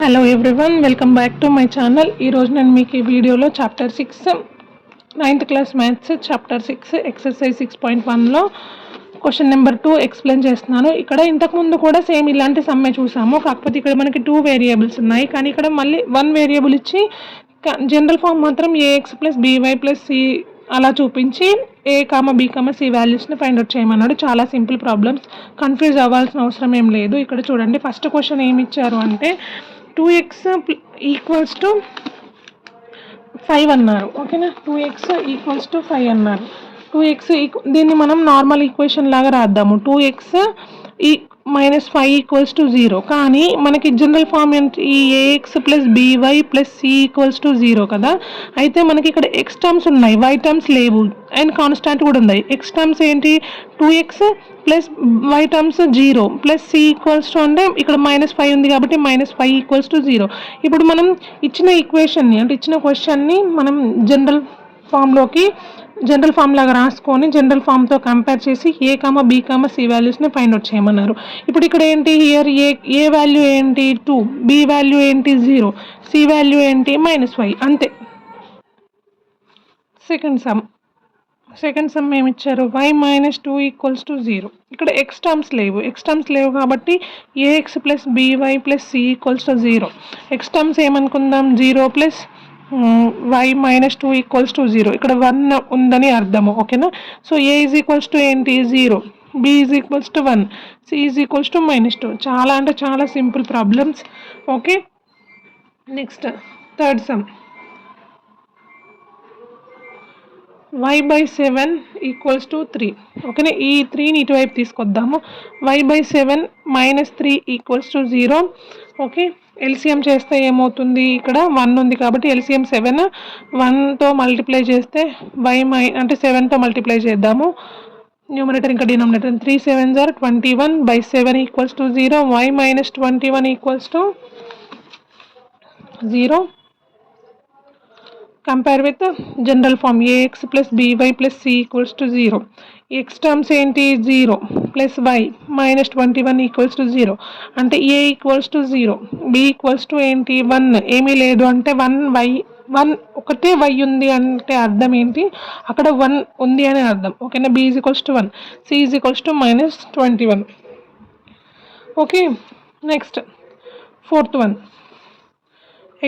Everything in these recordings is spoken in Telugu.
Hello everyone, welcome back to my channel. ఈరోజు నేను మీకు ఈ వీడియోలో chapter 6 9th class maths chapter 6 exercise 6.1లో క్వశ్చన్ నెంబర్ 2 ఎక్స్ప్లెయిన్ చేస్తున్నాను. ఇక్కడ ఇంతకుముందు కూడా సేమ్ ఇలాంటి సమ్మే చూసాము, కాకపోతే ఇక్కడ మనకి 2 వేరియబుల్స్ ఉన్నాయి. కానీ ఇక్కడ మళ్ళీ 1 వేరియబుల్ ఇచ్చి జనరల్ ఫామ్ మాత్రం A X plus by plus C అలా చూపించి A comma B comma C వాల్యూస్ని ఫైండ్ అవుట్ చేయమన్నాడు. చాలా సింపుల్ ప్రాబ్లమ్స్, కన్ఫ్యూజ్ అవ్వాల్సిన అవసరం ఏం లేదు. ఇక్కడ చూడండి, ఫస్ట్ క్వశ్చన్ ఏమి ఇచ్చారు అంటే 2x ఈక్వల్స్ టు 5 అన్నారు. ఓకేనా, 2x ఈక్వల్స్ టు 5 అన్నారు. 2x దీన్ని మనం నార్మల్ ఈక్వేషన్ లాగా రాద్దాము. 2x -5 equals to 0. కానీ మనకి జనరల్ ఫామ్ ఏంటి, ఈ a x plus by plus C equals to 0 కదా. అయితే మనకి ఇక్కడ ఎక్స్ టర్మ్స్ ఉన్నాయి, వై టర్మ్స్ లేవు, అండ్ కాన్స్టాంట్ కూడా ఉన్నాయి. ఎక్స్ టర్మ్స్ ఏంటి, 2x plus y terms 0 plus C equals to అంటే ఇక్కడ -5 ఉంది కాబట్టి -5 ఈక్వల్స్ టు 0. ఇప్పుడు మనం ఇచ్చిన ఈక్వేషన్ని అంటే ఇచ్చిన క్వశ్చన్ని మనం జనరల్ ఫామ్ లాగా రాసుకొని జనరల్ ఫామ్తో కంపేర్ చేసి A comma B comma C వాల్యూస్ని ఫైండ్ అవుట్ చేయమన్నారు. ఇప్పుడు ఇక్కడ ఏంటి, హియర్ ఏ వాల్యూ ఏంటి 2, బి వాల్యూ ఏంటి 0, సి వాల్యూ ఏంటి -5, అంతే. సెకండ్ సమ్ ఏమి ఇచ్చారు, y -2 ఈక్వల్స్ టు 0. ఇక్కడ ఎక్స్ టర్మ్స్ లేవు కాబట్టి A X plus by plus C equals to 0. X terms ఏమనుకుందాం, 0 ప్లస్ y -2 ఈక్వల్స్ టు 0. ఇక్కడ 1 ఉందని అర్థము. ఓకేనా, so A is equals to ఏంటి 0, B is equals to 1, C is equals to -2. చాలా అంటే చాలా simple problems. Okay, next third sum, y/7 equals to 3. ఓకేనా, ఈ 3ని ఇటువైపు తీసుకొద్దాము. y/7 -3 equals to 0. Okay, LCM చేస్తే ఏమవుతుంది, ఇక్కడ 1 ఉంది కాబట్టి ఎల్సిఎం 7, 1తో మల్టిప్లై చేస్తే అంటే 7తో మల్టిప్లై చేద్దాము. న్యూమరేటర్ ఇంకా denominator 3 7s are 21/7 equals to 0. y -21 equals to 0. Compare with general form A X plus by plus C equals to 0. X terms ఏంటి 0 ప్లస్ వై -21 ఈక్వల్స్ టు 0. అంటే A equals to 0, B equals to ఏంటి 1, ఏమీ లేదు అంటే 1 ఒకటే వై ఉంది అంటే అర్థం ఏంటి, అక్కడ 1 ఉంది అని అర్థం. ఓకేనా, b is equals to 1, C is equals to -21. Okay, next fourth one,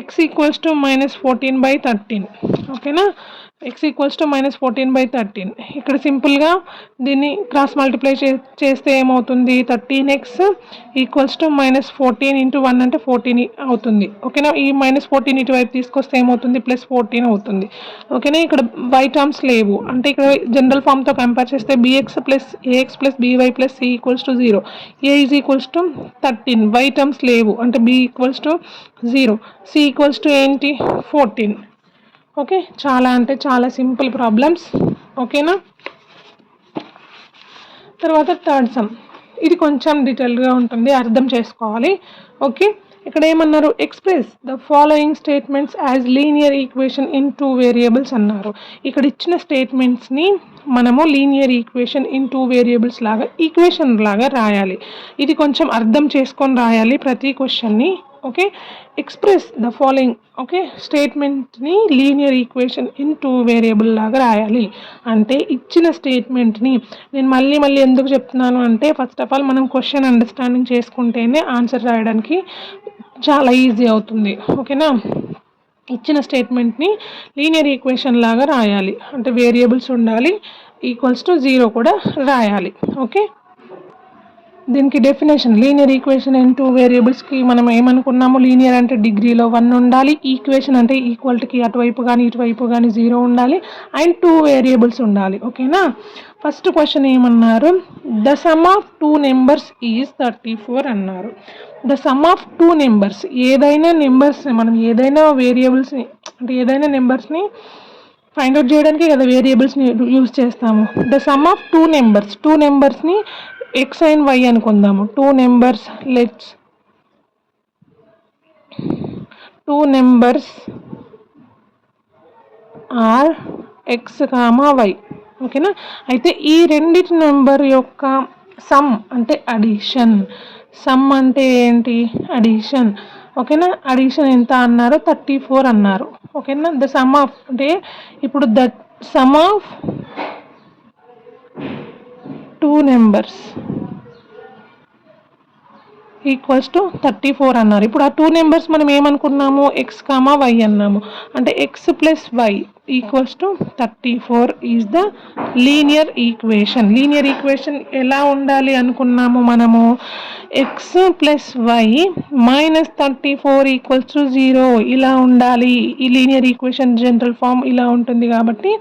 x equals to -14/13. ఓకేనా, x ఈక్వల్స్ టు -14/13. ఇక్కడ సింపుల్గా దీన్ని క్రాస్ మల్టిప్లై చేస్తే ఏమవుతుంది, 13x ఈక్వల్స్ టు -14 ఇంటూ 1 అంటే 14 అవుతుంది. ఓకేనా, ఈ -14 ఇటువైపు తీసుకొస్తే ఏమవుతుంది, +14 అవుతుంది. ఓకేనా, ఇక్కడ y టర్మ్స్ లేవు అంటే ఇక్కడ జనరల్ ఫామ్తో కంపేర్ చేస్తే bx plus a x plus by plus C equals to 0. A is equals to 13, y terms లేవు అంటే b equals to 0, c equals to ఏంటి 14. ఓకే, చాలా అంటే చాలా సింపుల్ ప్రాబ్లమ్స్. ఓకేనా, తర్వాత థర్డ్ సమ్, ఇది కొంచెం డీటెయిల్గా ఉంటుంది, అర్థం చేసుకోవాలి. ఓకే, ఇక్కడ ఏమన్నారు, express the following statements as linear equation in 2 variables అన్నారు. ఇక్కడ ఇచ్చిన స్టేట్మెంట్స్ని మనము లీనియర్ ఈక్వేషన్ ఇన్ 2 వేరియబుల్స్ లాగా ఈక్వేషన్ లాగా రాయాలి. ఇది కొంచెం అర్థం చేసుకొని రాయాలి ప్రతి క్వశ్చన్ని. Okay, express the following, okay, స్టేట్మెంట్ని లీనియర్ ఈక్వేషన్ ఇన్ 2 వేరియబుల్ లాగా రాయాలి అంటే ఇచ్చిన స్టేట్మెంట్ని నేను మళ్ళీ ఎందుకు చెప్తున్నాను అంటే, ఫస్ట్ ఆఫ్ ఆల్ మనం క్వశ్చన్ అండర్స్టాండింగ్ చేసుకుంటేనే ఆన్సర్ రాయడానికి చాలా ఈజీ అవుతుంది. ఓకేనా, ఇచ్చిన స్టేట్మెంట్ని లీనియర్ ఈక్వేషన్ లాగా రాయాలి అంటే వేరియబుల్స్ ఉండాలి, ఈక్వల్స్ టు 0 కూడా రాయాలి. ఓకే, దీనికి డెఫినేషన్, లీనియర్ ఈక్వేషన్ ఇన్ 2 వేరియబుల్స్కి మనం ఏమనుకున్నాము, లీనియర్ అంటే డిగ్రీలో 1 ఉండాలి, ఈక్వేషన్ అంటే ఈక్వల్టీకి అటువైపు కానీ ఇటువైపు కానీ 0 ఉండాలి, అండ్ 2 వేరియబుల్స్ ఉండాలి. ఓకేనా, ఫస్ట్ క్వశ్చన్ ఏమన్నారు, the sum of 2 numbers is 34 అన్నారు. ద సమ్ ఆఫ్ 2 నెంబర్స్, ఏదైనా నెంబర్స్ మనం ఏదైనా వేరియబుల్స్ని అంటే ఏదైనా నెంబర్స్ని ఫైండ్ అవుట్ చేయడానికి కదా వేరియబుల్స్ని యూజ్ చేస్తాము. ద సమ్ ఆఫ్ 2 నెంబర్స్ని x అండ్ y అనుకుందాము. 2 numbers, let's 2 numbers are x, y. ఓకేనా, అయితే ఈ రెండిటి నెంబర్ యొక్క సమ్ అంటే అడిషన్. సమ్ అంటే ఏంటి, అడిషన్. ఓకేనా. అడిషన్ ఎంత అన్నారు, 34 అన్నారు. ఓకేనా. ద సమ్ ఆఫ్ అంటే ఇప్పుడు the sum of 2 numbers equals to 34 అన్నారు. ఇప్పుడు ఆ 2 నెంబర్స్ మనం ఏమనుకున్నాము, ఎక్స్ కామా వై అన్నాము. అంటే x plus why equals to 34 is the linear equation. Linear equation ఎలా ఉండాలి అనుకున్నాము మనము, x plus why minus 34 equals to 0 ఇలా ఉండాలి. ఈ లీనియర్ ఈక్వేషన్ జనరల్ ఫామ్ ఇలా ఉంటుంది కాబట్టి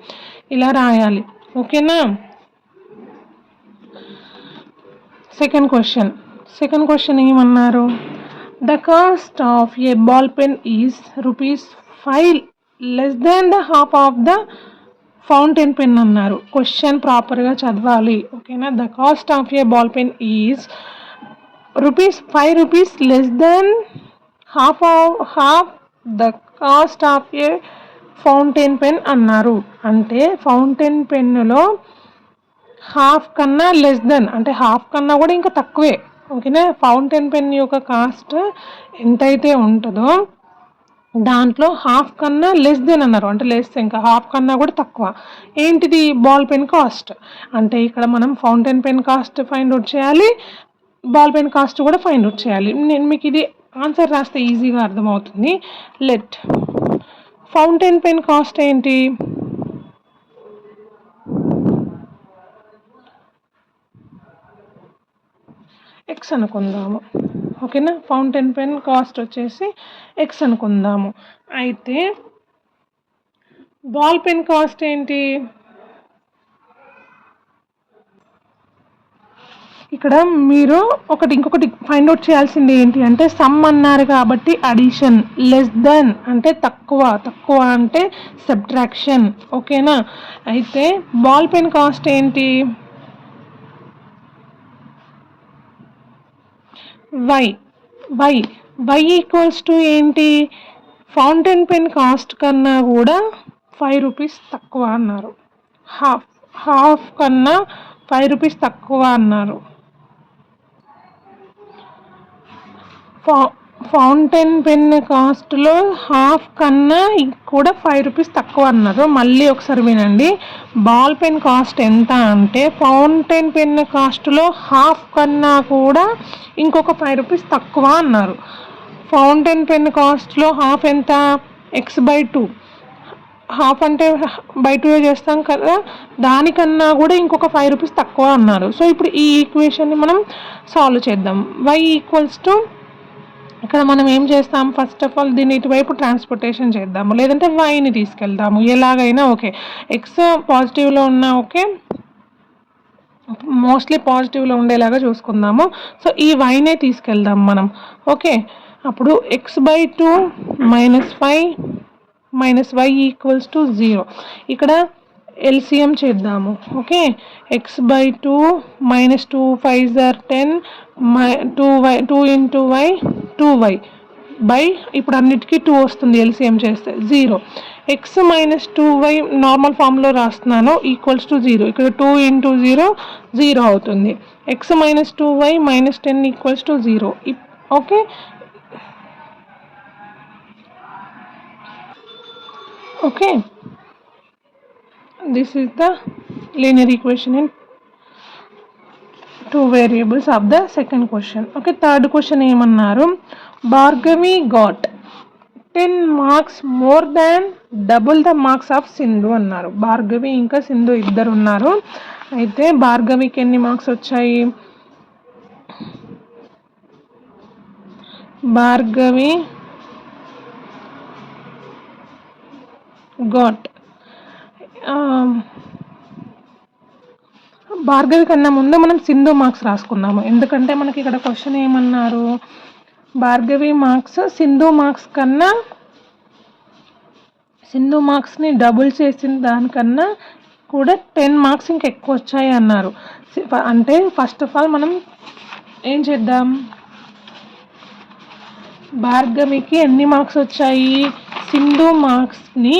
ఇలా రాయాలి. ఓకేనా. సెకండ్ క్వశ్చన్ ఏమన్నారు, the cost of A ball pen is ₹5 less than the half of the fountain pen అన్నారు. క్వశ్చన్ ప్రాపర్గా చదవాలి. ఓకేనా. The cost of A ball pen is ₹5 less than half the cost of A fountain pen అన్నారు. అంటే ఫౌంటైన్ పెన్నులో హాఫ్ కన్నా లెస్ దెన్ అంటే హాఫ్ కన్నా కూడా ఇంకా తక్కువే. ఓకేనా. ఫౌంటైన్ పెన్ యొక్క కాస్ట్ ఎంతైతే ఉంటుందో దాంట్లో హాఫ్ కన్నా లెస్ దెన్ అన్నారు. అంటే లెస్ ఇంకా హాఫ్ కన్నా కూడా తక్కువ. ఏంటిది, బాల్ పెన్ కాస్ట్. అంటే ఇక్కడ మనం fountain pen cost find out చేయాలి, బాల్ పెన్ కాస్ట్ కూడా ఫైండ్ అవుట్ చేయాలి. నేను మీకు ఇది ఆన్సర్ రాస్తే ఈజీగా అర్థమవుతుంది. లెట్ ఫౌంటైన్ పెన్ కాస్ట్ ఏంటి, ఎక్స్ అనుకుందాము. ఓకేనా. ఫౌంటైన్ పెన్ కాస్ట్ వచ్చేసి ఎక్స్ అనుకుందాము. అయితే బాల్ పెన్ కాస్ట్ ఏంటి, ఇక్కడ మీరు ఇంకొకటి ఫైండ్ అవుట్ చేయాల్సింది ఏంటి అంటే సమ్ అన్నారు కాబట్టి అడిషన్, లెస్ దెన్ అంటే తక్కువ అంటే సబ్ట్రాక్షన్. ఓకేనా. అయితే బాల్ పెన్ కాస్ట్ ఏంటి, వై ఈక్వల్స్ టు ఏంటి, ఫౌంటైన్ పెన్ కాస్ట్ కన్నా కూడా ₹5 తక్కువ అన్నారు. హాఫ్ కన్నా ₹5 తక్కువ అన్నారు. ఫౌంటైన్ పెన్ కాస్ట్లో హాఫ్ కన్నా కూడా ₹5 తక్కువ అన్నారు. మళ్ళీ ఒకసారి వినండి, బాల్ పెన్ కాస్ట్ ఎంత అంటే ఫౌంటైన్ పెన్ కాస్ట్లో హాఫ్ కన్నా కూడా ఇంకొక ₹5 తక్కువ అన్నారు. ఫౌంటైన్ పెన్ కాస్ట్లో హాఫ్ ఎంత, x/2, హాఫ్ అంటే బై 2 చేస్తాం కదా, దానికన్నా కూడా ఇంకొక ₹5 తక్కువ అన్నారు. సో ఇప్పుడు ఈ ఈక్వేషన్ని మనం సాల్వ్ చేద్దాం. y ఈక్వల్స్ టు ఇక్కడ మనం ఏం చేస్తాం, ఫస్ట్ ఆఫ్ ఆల్ దీన్ని ఇటువైపు ట్రాన్స్పోర్టేషన్ చేద్దాము, లేదంటే వైని తీసుకెళ్దాము, ఎలాగైనా ఓకే. ఎక్స్ పాజిటివ్లో ఉన్నా ఓకే, మోస్ట్లీ పాజిటివ్లో ఉండేలాగా చూసుకుందాము. సో ఈ వైనే తీసుకెళ్దాం మనం. ఓకే. అప్పుడు x/2 - 5 - y ఈక్వల్స్ టు 0. ఇక్కడ ఎల్సిఎం చేద్దాము. Okay. x/2 - 2 5 are 10 2 into y 2y by ఇప్పుడు అన్నిటికీ 2 వస్తుంది ఎల్సిఎం చేస్తే 0. x - 2y నార్మల్ ఫామ్లో రాస్తున్నాను ఈక్వల్స్ టు 0. ఇక్కడ 2 into 0 0 అవుతుంది. x - 2y - 10 equals to 0. Okay. Okay, this is the linear equation in 2 variables of the second question. Okay, third question ఏమన్నారు, Bhargavi got 10 marks more than double the marks of Sindhu అన్నారు. భార్గవి ఇంకా సింధు ఇద్దరు ఉన్నారు. అయితే భార్గవికి ఎన్ని మార్క్స్ వచ్చాయి, భార్గవి got భార్గవి కన్నా ముందు మనం సింధు మార్క్స్ రాసుకున్నాము. ఎందుకంటే మనకి ఇక్కడ క్వశ్చన్ ఏమన్నారు, భార్గవి మార్క్స్ సింధు మార్క్స్ కన్నా, సింధు మార్క్స్ని డబుల్ చేసిన దానికన్నా కూడా 10 మార్క్స్ ఇంకెక్కువ వచ్చాయి అన్నారు. అంటే ఫస్ట్ ఆఫ్ ఆల్ మనం ఏం చేద్దాం, భార్గవికి ఎన్ని మార్క్స్ వచ్చాయి, సింధు మార్క్స్ని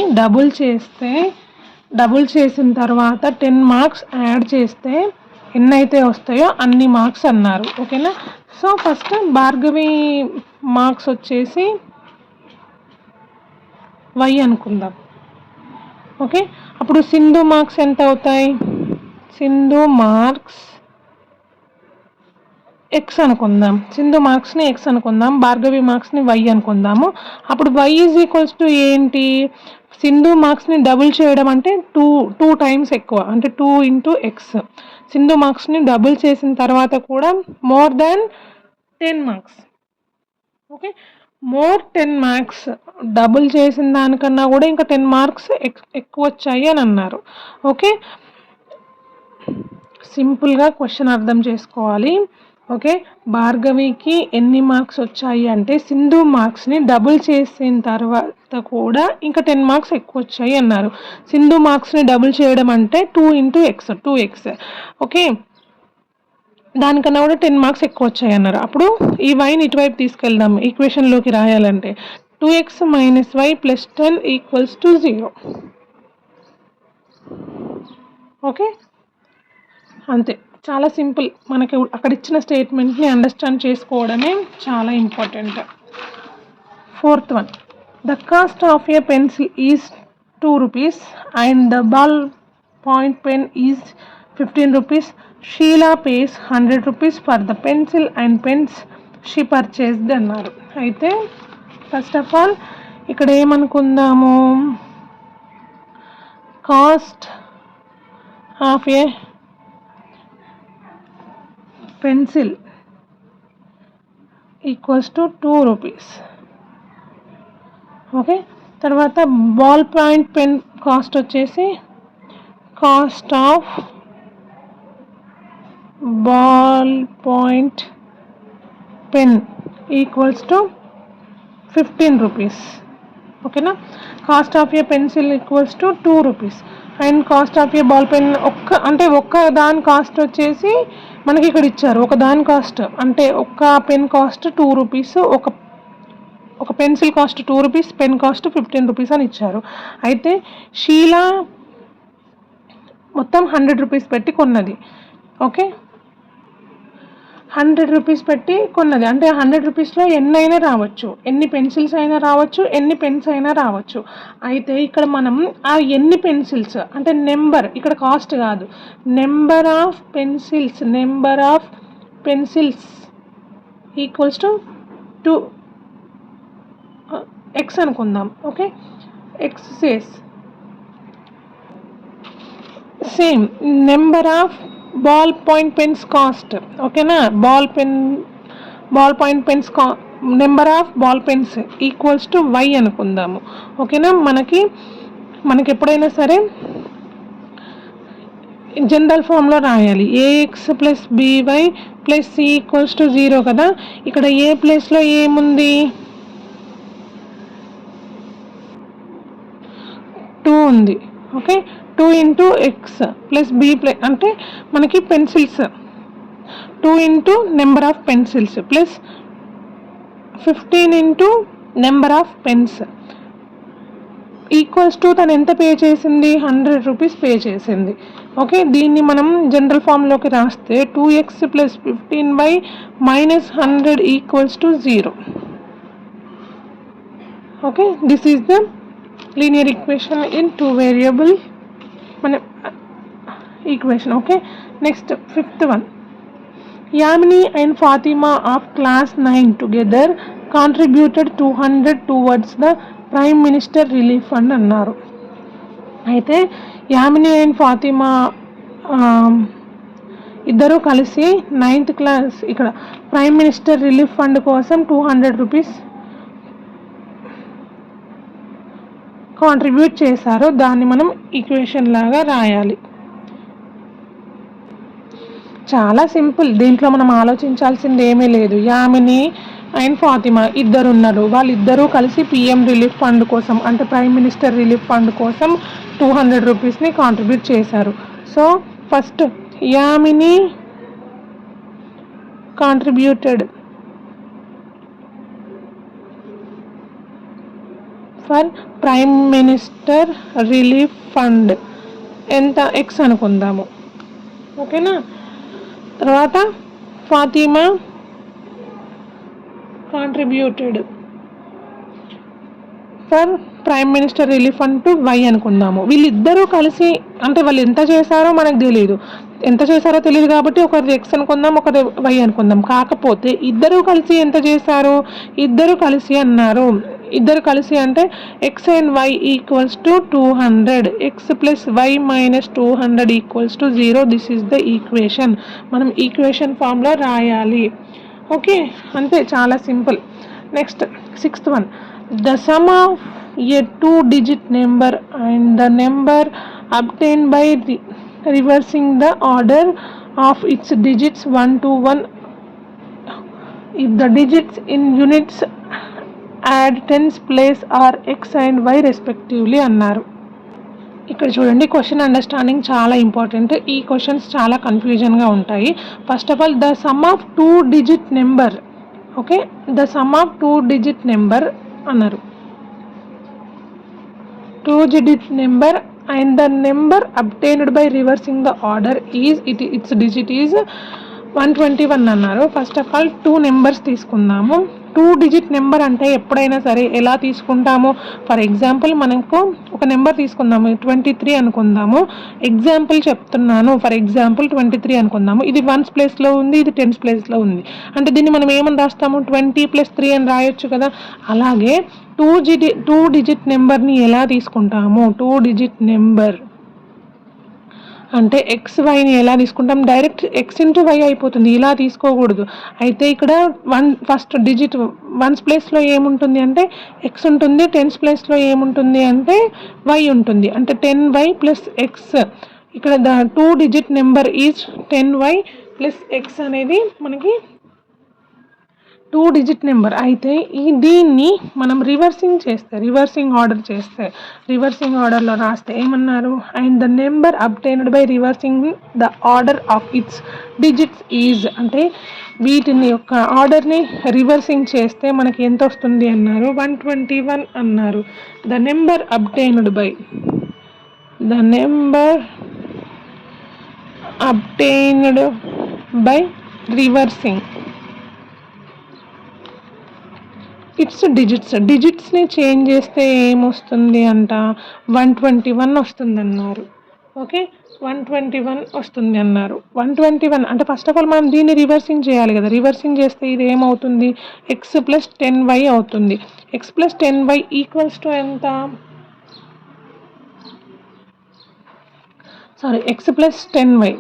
డబుల్ చేసిన తర్వాత 10 మార్క్స్ యాడ్ చేస్తే ఎన్నైతే వస్తాయో అన్ని మార్క్స్ అన్నారు. ఓకేనా. సో ఫస్ట్ భార్గవి మార్క్స్ వచ్చేసి వై అనుకుందాం. ఓకే, అప్పుడు సింధు మార్క్స్ ఎంత అవుతాయి? సింధు మార్క్స్ ఎక్స్ అనుకుందాం. సింధు మార్క్స్ని ఎక్స్ అనుకుందాం, భార్గవి మార్క్స్ని వై అనుకుందాము. అప్పుడు వై ఈజ్ ఈక్వల్స్ టు ఏంటి? సింధు మార్క్స్ని డబుల్ చేయడం అంటే టూ టైమ్స్ ఎక్కువ, అంటే 2 × x. సింధు మార్క్స్ని డబుల్ చేసిన తర్వాత కూడా more than 10 marks. Okay, more 10 marks double చేసిన దానికన్నా కూడా ఇంకా 10 మార్క్స్ ఎక్కువ వచ్చాయి అని అన్నారు. ఓకే, సింపుల్గా క్వశ్చన్ అర్థం చేసుకోవాలి. ఓకే, భార్గవికి ఎన్ని మార్క్స్ వచ్చాయి అంటే సింధు మార్క్స్ని డబుల్ చేసిన తర్వాత కూడా ఇంకా 10 మార్క్స్ ఎక్కువ వచ్చాయి అన్నారు. సింధు మార్క్స్ని డబుల్ చేయడం అంటే 2 × x, 2x. ఓకే, దానికన్నా కూడా 10 మార్క్స్ ఎక్కువ వచ్చాయి అన్నారు. అప్పుడు ఈ వైని ఇటువైపు తీసుకెళ్దాం ఈక్వేషన్లోకి రాయాలంటే. 2x - y + 10 = 0. ఓకే, అంతే, చాలా సింపుల్. మనకి అక్కడ ఇచ్చిన స్టేట్మెంట్ని అండర్స్టాండ్ చేసుకోవడమే చాలా important. 4th one, the cost of a pencil is 2 rupees and the ball point pen is 15 rupees. Sheela pays 100 rupees for the pencil and pens she purchased అన్నారు. అయితే ఫస్ట్ ఆఫ్ ఆల్ ఇక్కడ ఏమనుకుందాము? Cost of a pencil equals to 2 rupees. Okay, తర్వాత బాల్ పాయింట్ పెన్ కాస్ట్ వచ్చేసి cost of ball point pen equals to 15 rupees. ఓకేనా, cost of a pencil equals to 2 rupees and cost of A ball pen ఒక్క దాని కాస్ట్ వచ్చేసి మనకి ఇక్కడ ఇచ్చారు. ఒక దాని కాస్ట్ అంటే ఒక్క పెన్ కాస్ట్ 2 rupees, ఒక pencil cost 2 rupees, pen cost 15 rupees అని ఇచ్చారు. అయితే షీలా మొత్తం 100 rupees పెట్టి కొన్నది. ఓకే, 100 rupees పెట్టి కొన్నది అంటే 100 rupeesలో ఎన్నైనా రావచ్చు, ఎన్ని పెన్సిల్స్ అయినా రావచ్చు, ఎన్ని పెన్స్ అయినా రావచ్చు. అయితే ఇక్కడ మనం ఆ ఎన్ని పెన్సిల్స్ అంటే నెంబర్, ఇక్కడ కాస్ట్ కాదు, number of pencils equals to 2x అనుకుందాం. Okay, X same number of ball point pens cost. ఓకేనా, ball point pens number of ball pens equals to why అనుకుందాము. ఓకేనా, మనకి ఎప్పుడైనా సరే జనరల్ ఫామ్లో రాయాలి. ax + by + c = 0 కదా. ఇక్కడ ఏ ప్లేస్లో ఏముంది? 2 ఉంది. ఓకే, 2 × x + b అంటే మనకి pencils 2 × number of pencils plus 15 × number of pens equals to తను ఎంత పే చేసింది? 100 rupees పే చేసింది. ఓకే, దీన్ని మనం జనరల్ ఫామ్లోకి రాస్తే 2x + 15y - 100 = 0. Okay, this is the linear equation in 2 variable మన equation. Okay, next 5th one, Yamini and Fatima of class 9 together contributed 200 towards the prime minister relief fund అన్నారు. అయితే యామిని అండ్ ఫాతిమా ఇద్దరూ కలిసి 9th క్లాస్ ఇక్కడ ప్రైమ్ మినిస్టర్ రిలీఫ్ ఫండ్ కోసం 200 rupees కాంట్రిబ్యూట్ చేశారు. దాన్ని మనం ఈక్వేషన్ లాగా రాయాలి. చాలా సింపుల్, దీంట్లో మనం ఆలోచించాల్సింది ఏమీ లేదు. యామిని అండ్ ఫాతిమా ఇద్దరు ఉన్నారు, వాళ్ళిద్దరూ కలిసి పిఎం రిలీఫ్ ఫండ్ కోసం అంటే ప్రైమ్ మినిస్టర్ రిలీఫ్ ఫండ్ కోసం 200 rupeesని కాంట్రిబ్యూట్ చేశారు. So first Yamini contributed for prime minister relief fund ఎంత? x అనుకుందాము. ఓకేనా, తర్వాత Fatima contributed for prime minister relief fund to why అనుకుందాము. వీళ్ళిద్దరూ కలిసి అంటే వాళ్ళు ఎంత చేశారో మనకు తెలియదు, ఎంత చేశారో తెలియదు కాబట్టి ఒకరు ఎక్స్ అనుకుందాం, ఒకరు వై అనుకుందాం. కాకపోతే ఇద్దరూ కలిసి ఎంత చేశారు, ఇద్దరు కలిసి అన్నారు. ఇద్దరు కలిసి అంటే x and y equals to 200, x plus why minus 200 equals to 0. This is the equation. మనం ఈక్వేషన్ ఫామ్లో రాయాలి. ఓకే, అంతే, చాలా simple. Next 6th one, the sum of a 2-digit number and the number obtained by reversing the order of its digits 1 to 1 if the digits in units add tens place are x and y respectively అన్నారు. ఇక్కడ చూడండి, క్వశ్చన్ అండర్స్టాండింగ్ చాలా ఇంపార్టెంట్. ఈ క్వశ్చన్స్ చాలా కన్ఫ్యూజన్గా ఉంటాయి. First of all, the sum of 2-digit number. Okay, the sum of 2-digit number అన్నారు. 2-digit number and the number obtained by reversing the order is it's digit is 121 అన్నారు. ఫస్ట్ ఆఫ్ ఆల్ 2 నెంబర్స్ తీసుకుందాము. 2-digit నెంబర్ అంటే ఎప్పుడైనా సరే ఎలా తీసుకుంటాము? ఫర్ ఎగ్జాంపుల్ మనకు ఒక నెంబర్ తీసుకుందాము, 23 అనుకుందాము. ఎగ్జాంపుల్ చెప్తున్నాను. ఫర్ ఎగ్జాంపుల్ 23 అనుకుందాము. ఇది 1s ప్లేస్లో ఉంది, ఇది 10s ప్లేస్లో ఉంది. అంటే దీన్ని మనం ఏమని రాస్తాము? 20 + 3 అని రాయొచ్చు కదా. అలాగే 2-digit నెంబర్ని ఎలా తీసుకుంటాము? 2-digit నెంబర్ అంటే ఎక్స్ వైని ఎలా తీసుకుంటాం? డైరెక్ట్ ఎక్స్ ఇంటూ వై అయిపోతుంది, ఇలా తీసుకోకూడదు. అయితే ఇక్కడ ఫస్ట్ డిజిట్ 1s ప్లేస్లో ఏముంటుంది అంటే ఎక్స్ ఉంటుంది, 10s ప్లేస్లో ఏముంటుంది అంటే వై ఉంటుంది. అంటే 10y + x. ఇక్కడ the 2-digit number is 10y + x అనేది మనకి 2-digit నెంబర్. అయితే దీన్ని మనం రివర్సింగ్ ఆర్డర్లో రాస్తే ఏమన్నారు? And the number obtained by reversing the order of it's digits is, అంటే వీటిని యొక్క ఆర్డర్ని రివర్సింగ్ చేస్తే మనకి ఎంత వస్తుంది అన్నారు? 121 అన్నారు. The number obtained by reversing its డిజిట్స్ని చేంజ్ చేస్తే ఏమొస్తుంది అంట? 121 వస్తుంది అన్నారు. ఓకే, 121 వస్తుంది అన్నారు. 121 అంటే ఫస్ట్ ఆఫ్ ఆల్ మనం దీన్ని రివర్సింగ్ చేయాలి కదా. రివర్సింగ్ చేస్తే ఇది ఏమవుతుంది? ఎక్స్ ప్లస్ 10y అవుతుంది. X plus 10y equals to ఎంత? X plus 10y.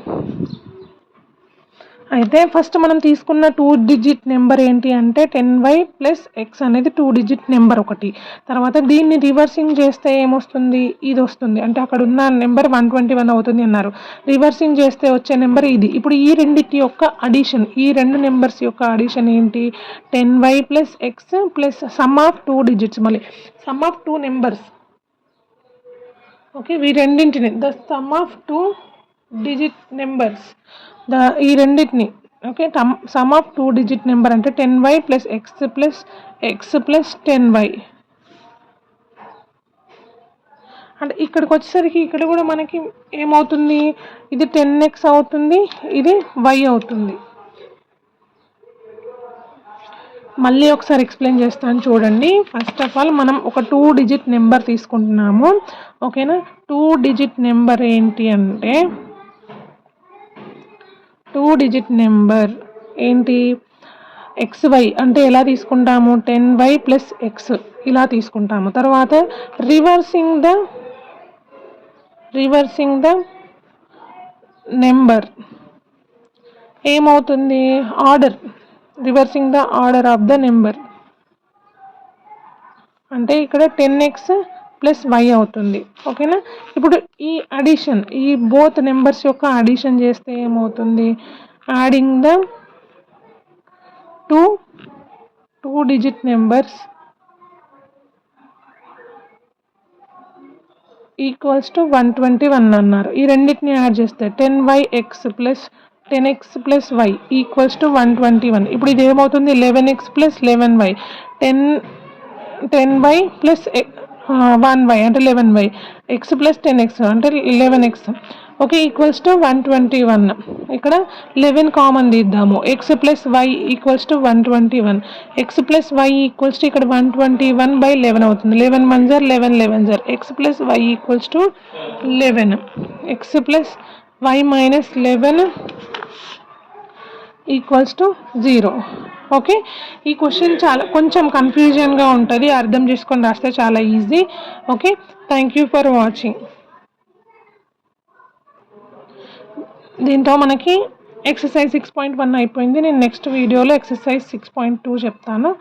అయితే ఫస్ట్ మనం తీసుకున్న 2-digit నెంబర్ ఏంటి అంటే 10y + x అనేది 2-digit నెంబర్ ఒకటి. తర్వాత దీన్ని రివర్సింగ్ చేస్తే ఏమొస్తుంది? ఇది వస్తుంది. అంటే అక్కడ ఉన్న నెంబర్ 121 అవుతుంది అన్నారు. రివర్సింగ్ చేస్తే వచ్చే నెంబర్ ఇది. ఇప్పుడు ఈ రెండింటి యొక్క అడిషన్, ఈ రెండు నెంబర్స్ యొక్క అడిషన్ ఏంటి? 10y + x plus some of 2 digits, మళ్ళీ సమ్ ఆఫ్ 2 నెంబర్స్. ఓకే, ఈ రెండింటిని the sum of 2-digit numbers, ఈ రెండింటిని. Okay, some of 2-digit number అంటే 10y + x + 10y. అంటే ఇక్కడికి వచ్చేసరికి ఇక్కడ కూడా మనకి ఏమవుతుంది? ఇది 10x అవుతుంది, ఇది y అవుతుంది. మళ్ళీ ఒకసారి ఎక్స్ప్లెయిన్ చేస్తాను చూడండి. ఫస్ట్ ఆఫ్ ఆల్ మనం ఒక 2-digit నెంబర్ తీసుకుంటున్నాము. ఓకేనా, 2-digit నెంబర్ ఏంటి అంటే 2-digit నెంబర్ ఏంటి? xy అంటే ఎలా తీసుకుంటాము? 10y + x ఇలా తీసుకుంటాము. తర్వాత రివర్సింగ్ ద నెంబర్ ఏమవుతుంది? Reversing the order of the number అంటే ఇక్కడ 10x + y అవుతుంది. ఓకేనా, ఇప్పుడు ఈ అడిషన్, ఈ బోత్ నెంబర్స్ యొక్క అడిషన్ చేస్తే ఏమవుతుంది? Adding the 2-digit numbers equals to 121 అన్నారు. ఈ రెండింటిని యాడ్ చేస్తే 10x + y ఈక్వల్స్ టు 121. ఇప్పుడు ఇది ఏమవుతుంది? 11x + 11y. 10y + 1y అంటే 11y, ఎక్స్ ప్లస్ 10x అంటే 11x, ఓకే, ఈక్వల్స్ టు 121. ఇక్కడ 11 కామన్ తీద్దాము, X plus why equals to 121, X plus why equals to ఇక్కడ 121/11 అవుతుంది. 11 1 జర్ 11 11 జర్, X plus why equals to 11, X plus why minus 11 equals to 0. Okay, ఈ క్వశ్చన్ చాలా కొంచెం కన్ఫ్యూజన్గా ఉంటుంది, అర్థం చేసుకొని రాస్తే చాలా easy. Okay, thank you for watching. దీంతో మనకి ఎక్సర్సైజ్ 6.1 అయిపోయింది. నేను నెక్స్ట్ వీడియోలో ఎక్సర్సైజ్ 6.2 చెప్తాను.